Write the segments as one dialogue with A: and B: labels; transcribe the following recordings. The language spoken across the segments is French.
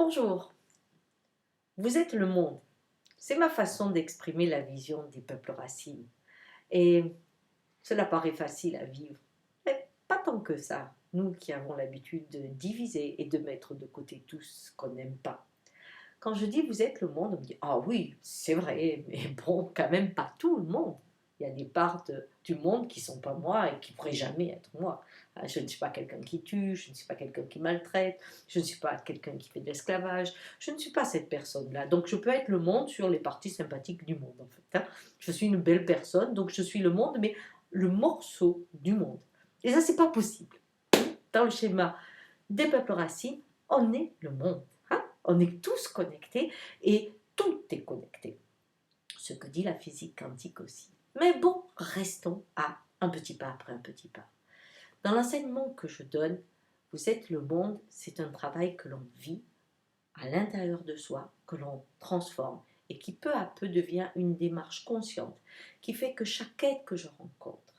A: Bonjour, vous êtes le monde. C'est ma façon d'exprimer la vision des peuples racines. Et cela paraît facile à vivre, mais pas tant que ça, nous qui avons l'habitude de diviser et de mettre de côté tout ce qu'on n'aime pas. Quand je dis vous êtes le monde, on me dit ah oui, c'est vrai, mais bon, quand même pas tout le monde. Il y a des parts du monde qui ne sont pas moi et qui ne pourraient jamais être moi. Je ne suis pas quelqu'un qui tue, je ne suis pas quelqu'un qui maltraite, je ne suis pas quelqu'un qui fait de l'esclavage, je ne suis pas cette personne-là. Donc je peux être le monde sur les parties sympathiques du monde en fait. Je suis une belle personne, donc je suis le monde, mais le morceau du monde. Et ça, c'est pas possible. Dans le schéma des peuples racines, on est le monde. On est tous connectés et tout est connecté. Ce que dit la physique quantique aussi. Mais bon, restons à un petit pas après un petit pas. Dans l'enseignement que je donne, vous êtes le monde, c'est un travail que l'on vit à l'intérieur de soi, que l'on transforme et qui peu à peu devient une démarche consciente, qui fait que chaque être que je rencontre,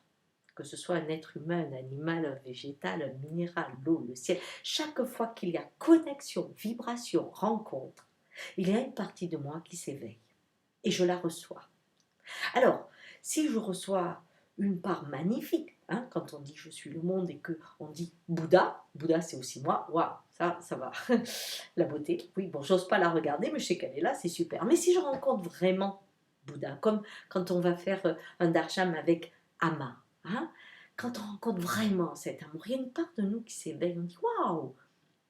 A: que ce soit un être humain, un animal, un végétal, un minéral, l'eau, le ciel, chaque fois qu'il y a connexion, vibration, rencontre, il y a une partie de moi qui s'éveille et je la reçois. Alors, si je reçois une part magnifique, quand on dit je suis le monde et qu'on dit Bouddha, Bouddha c'est aussi moi, waouh, ça va. La beauté, oui, bon, j'ose pas la regarder, mais je sais qu'elle est là, c'est super. Mais si je rencontre vraiment Bouddha, comme quand on va faire un darshan avec Ama, quand on rencontre vraiment cet amour, il y a une part de nous qui s'éveille, on dit waouh,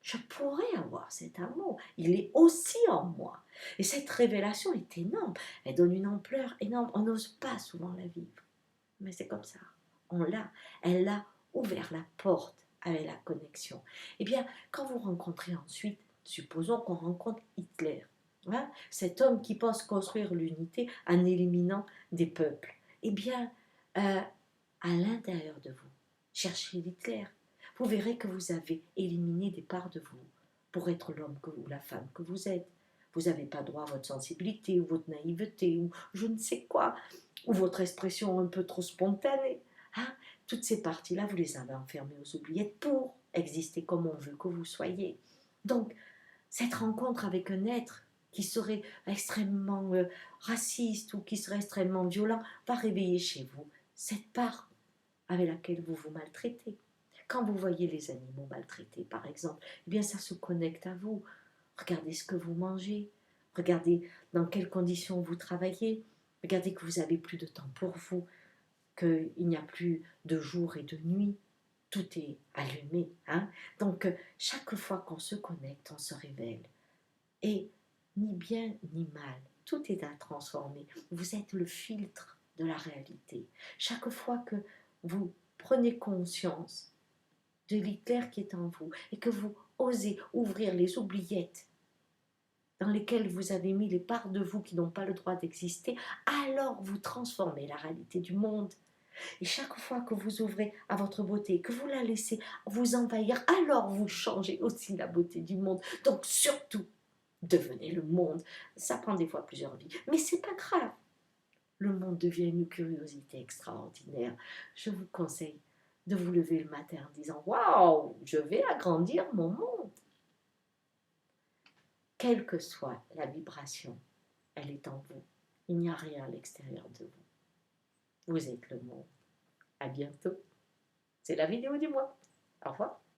A: je pourrais avoir cet amour, il est aussi en moi. Et cette révélation est énorme, elle donne une ampleur énorme, on n'ose pas souvent la vivre, mais c'est comme ça, on l'a, elle a ouvert la porte avec la connexion. Eh bien, quand vous rencontrez ensuite, supposons qu'on rencontre Hitler, cet homme qui pense construire l'unité en éliminant des peuples, eh bien, à l'intérieur de vous, cherchez Hitler, vous verrez que vous avez éliminé des parts de vous pour être l'homme ou la femme que vous êtes. Vous n'avez pas droit à votre sensibilité ou votre naïveté ou je ne sais quoi, ou votre expression un peu trop spontanée. Toutes ces parties-là, vous les avez enfermées aux oubliettes pour exister comme on veut que vous soyez. Donc, cette rencontre avec un être qui serait extrêmement raciste ou qui serait extrêmement violent va réveiller chez vous cette part avec laquelle vous vous maltraitez. Quand vous voyez les animaux maltraités, par exemple, eh bien ça se connecte à vous. Regardez ce que vous mangez, regardez dans quelles conditions vous travaillez, regardez que vous avez plus de temps pour vous, qu'il n'y a plus de jour et de nuit, tout est allumé. Donc chaque fois qu'on se connecte, on se révèle. Et ni bien ni mal, tout est à transformer. Vous êtes le filtre de la réalité. Chaque fois que vous prenez conscience de l'Hitler qui est en vous et que vous osez ouvrir les oubliettes dans lesquelles vous avez mis les parts de vous qui n'ont pas le droit d'exister, alors vous transformez la réalité du monde. Et chaque fois que vous ouvrez à votre beauté, que vous la laissez vous envahir, alors vous changez aussi la beauté du monde. Donc surtout, devenez le monde. Ça prend des fois plusieurs vies, mais c'est pas grave. Le monde devient une curiosité extraordinaire. Je vous conseille de vous lever le matin en disant waouh, je vais agrandir mon monde. Quelle que soit la vibration, elle est en vous. Il n'y a rien à l'extérieur de vous. Vous êtes le monde. À bientôt. C'est la vidéo du mois. Au revoir.